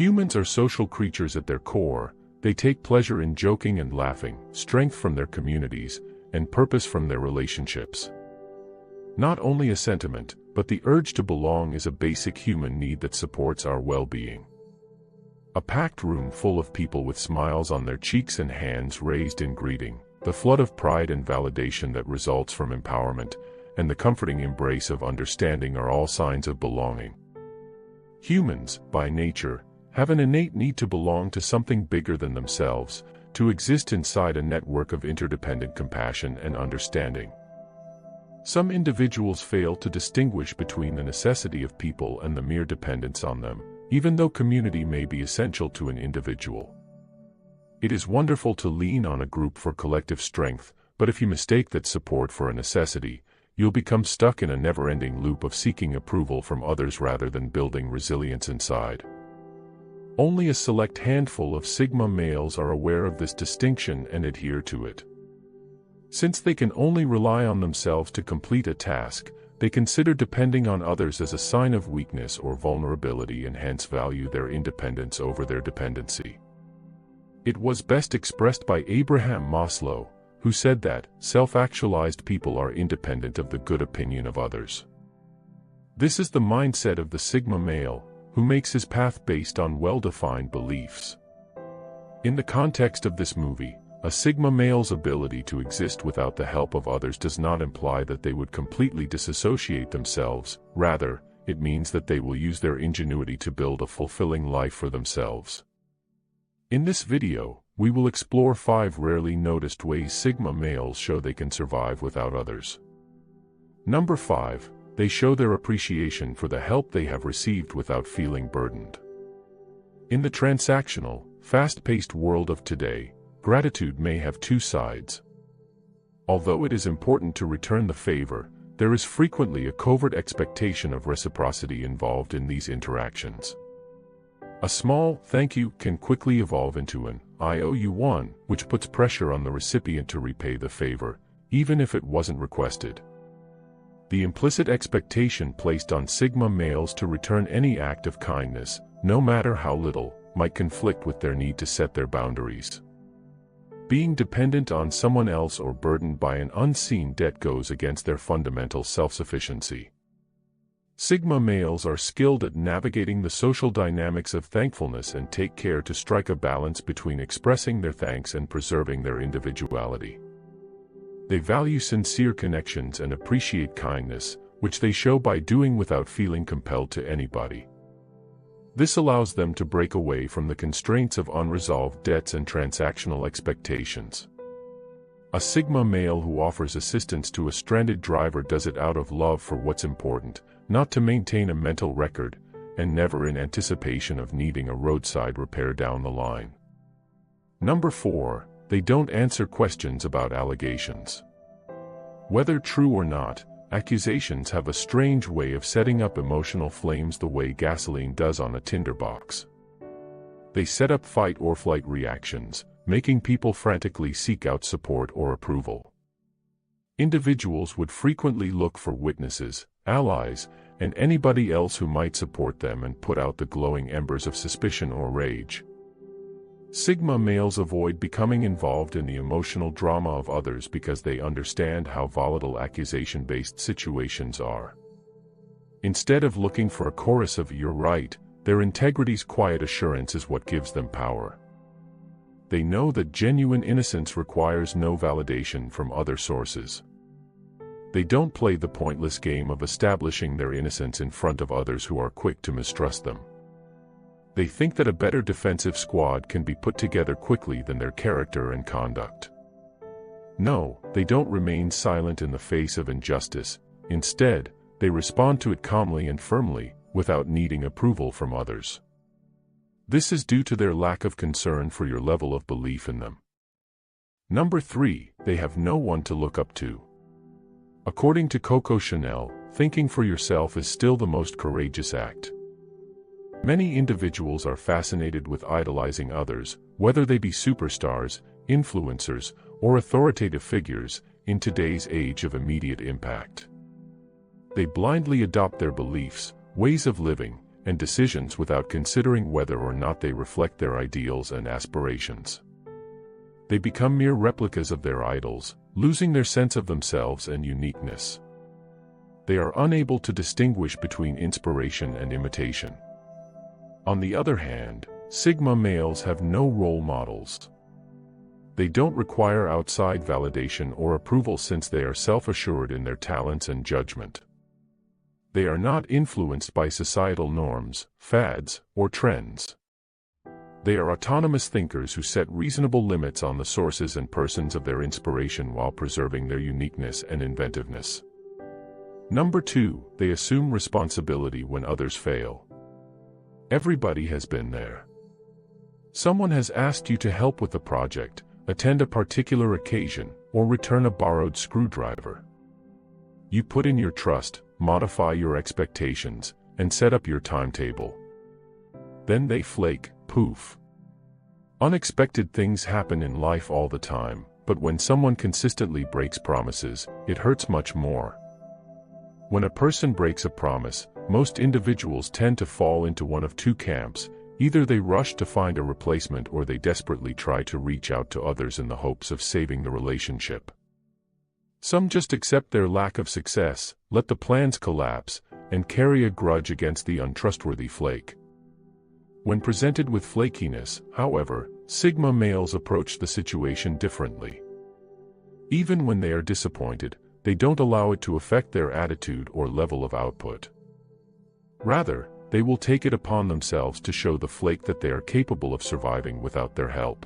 Humans are social creatures at their core. They take pleasure in joking and laughing, strength from their communities, and purpose from their relationships. Not only a sentiment, but the urge to belong is a basic human need that supports our well-being. A packed room full of people with smiles on their cheeks and hands raised in greeting, the flood of pride and validation that results from empowerment, and the comforting embrace of understanding are all signs of belonging. Humans, by nature, have an innate need to belong to something bigger than themselves, to exist inside a network of interdependent compassion and understanding. Some individuals fail to distinguish between the necessity of people and the mere dependence on them, even though community may be essential to an individual. It is wonderful to lean on a group for collective strength, but if you mistake that support for a necessity, you'll become stuck in a never-ending loop of seeking approval from others rather than building resilience inside. Only a select handful of Sigma males are aware of this distinction and adhere to it. Since they can only rely on themselves to complete a task, they consider depending on others as a sign of weakness or vulnerability and hence value their independence over their dependency. It was best expressed by Abraham Maslow, who said that self-actualized people are independent of the good opinion of others. This is the mindset of the Sigma male, who makes his path based on well-defined beliefs. In the context of this movie, a Sigma male's ability to exist without the help of others does not imply that they would completely disassociate themselves. Rather, it means that they will use their ingenuity to build a fulfilling life for themselves. In this video, we will explore 5 rarely noticed ways Sigma males show they can survive without others. Number 5. They show their appreciation for the help they have received without feeling burdened. In the transactional, fast-paced world of today, gratitude may have 2 sides. Although it is important to return the favor, there is frequently a covert expectation of reciprocity involved in these interactions. A small thank you can quickly evolve into an I owe you one, which puts pressure on the recipient to repay the favor, even if it wasn't requested. The implicit expectation placed on Sigma males to return any act of kindness, no matter how little, might conflict with their need to set their boundaries. Being dependent on someone else or burdened by an unseen debt goes against their fundamental self-sufficiency. Sigma males are skilled at navigating the social dynamics of thankfulness and take care to strike a balance between expressing their thanks and preserving their individuality. They value sincere connections and appreciate kindness, which they show by doing without feeling compelled to anybody. This allows them to break away from the constraints of unresolved debts and transactional expectations. A Sigma male who offers assistance to a stranded driver does it out of love for what's important, not to maintain a mental record, and never in anticipation of needing a roadside repair down the line. Number 4. They don't answer questions about allegations. Whether true or not, accusations have a strange way of setting up emotional flames the way gasoline does on a tinderbox. They set up fight or flight reactions, making people frantically seek out support or approval. Individuals would frequently look for witnesses, allies, and anybody else who might support them and put out the glowing embers of suspicion or rage. Sigma males avoid becoming involved in the emotional drama of others because they understand how volatile accusation-based situations are. Instead of looking for a chorus of "you're right," their integrity's quiet assurance is what gives them power. They know that genuine innocence requires no validation from other sources. They don't play the pointless game of establishing their innocence in front of others who are quick to mistrust them. They think that a better defensive squad can be put together quickly than their character and conduct. No, they don't remain silent in the face of injustice. Instead, they respond to it calmly and firmly, without needing approval from others. This is due to their lack of concern for your level of belief in them. Number 3, they have no one to look up to. According to Coco Chanel, thinking for yourself is still the most courageous act. Many individuals are fascinated with idolizing others, whether they be superstars, influencers, or authoritative figures, in today's age of immediate impact. They blindly adopt their beliefs, ways of living, and decisions without considering whether or not they reflect their ideals and aspirations. They become mere replicas of their idols, losing their sense of themselves and uniqueness. They are unable to distinguish between inspiration and imitation. On the other hand, Sigma males have no role models. They don't require outside validation or approval since they are self-assured in their talents and judgment. They are not influenced by societal norms, fads, or trends. They are autonomous thinkers who set reasonable limits on the sources and persons of their inspiration while preserving their uniqueness and inventiveness. Number 2, they assume responsibility when others fail. Everybody has been there. Someone has asked you to help with a project, attend a particular occasion, or return a borrowed screwdriver. You put in your trust, modify your expectations, and set up your timetable. Then they flake, poof. Unexpected things happen in life all the time, but when someone consistently breaks promises, it hurts much more. When a person breaks a promise, most individuals tend to fall into one of two camps. Either they rush to find a replacement or they desperately try to reach out to others in the hopes of saving the relationship. Some just accept their lack of success, let the plans collapse, and carry a grudge against the untrustworthy flake. When presented with flakiness, however, Sigma males approach the situation differently. Even when they are disappointed, they don't allow it to affect their attitude or level of output. Rather, they will take it upon themselves to show the flake that they are capable of surviving without their help.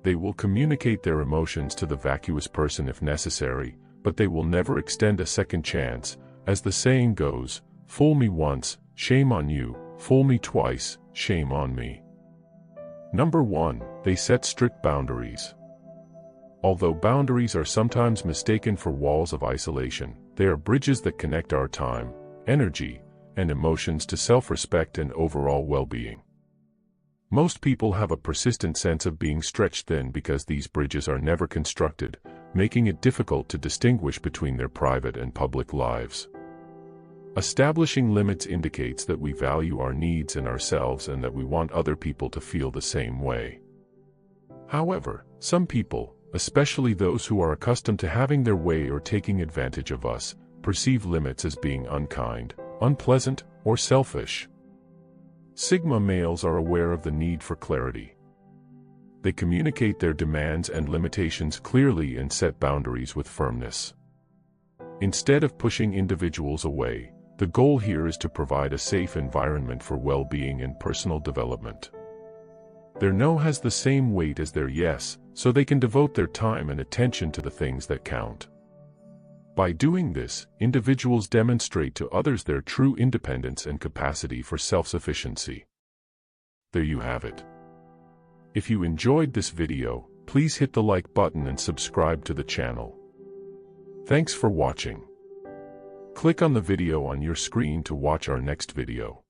They will communicate their emotions to the vacuous person if necessary, but they will never extend a second chance. As the saying goes, fool me once, shame on you, fool me twice, shame on me. Number 1, they set strict boundaries. Although boundaries are sometimes mistaken for walls of isolation, they are bridges that connect our time, energy, and emotions to self-respect and overall well-being. Most people have a persistent sense of being stretched thin because these bridges are never constructed, making it difficult to distinguish between their private and public lives. Establishing limits indicates that we value our needs and ourselves and that we want other people to feel the same way. However, some people, especially those who are accustomed to having their way or taking advantage of us, perceive limits as being unkind, unpleasant, or selfish. Sigma males are aware of the need for clarity. They communicate their demands and limitations clearly and set boundaries with firmness. Instead of pushing individuals away, the goal here is to provide a safe environment for well-being and personal development. Their no has the same weight as their yes, so they can devote their time and attention to the things that count. By doing this, individuals demonstrate to others their true independence and capacity for self-sufficiency. There you have it. If you enjoyed this video, please hit the like button and subscribe to the channel. Thanks for watching. Click on the video on your screen to watch our next video.